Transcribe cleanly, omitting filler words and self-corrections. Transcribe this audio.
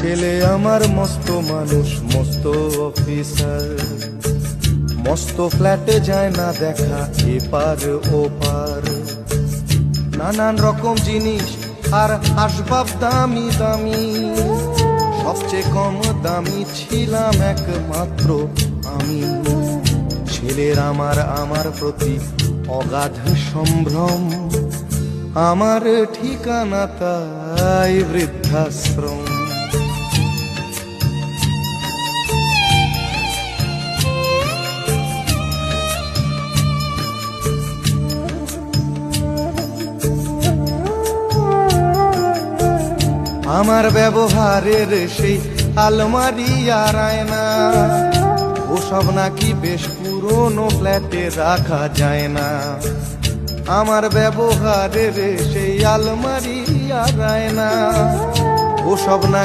ছেলে আমার মস্ত মানুষ, মস্ত অফিসার, মস্ত ফ্ল্যাটে যায় না দেখা এপার ওপার। নানান রকম জিনিস আর আসবাব দামি দামি, সবচেয়ে কম দামি ছিলাম একমাত্র আমি। ছেলের আমার প্রতি অগাধ সম্ভ্রম, আমার ঠিকানা তাই বৃদ্ধাশ্রম। আমার ব্যবহারের সেই আলমারি আর আয়না, ওসব নাকি বেশ পুরনো ফ্ল্যাটে রাখা যায় না। আমার ব্যবহারের সেই আলমারি আর আয়না, ওসব না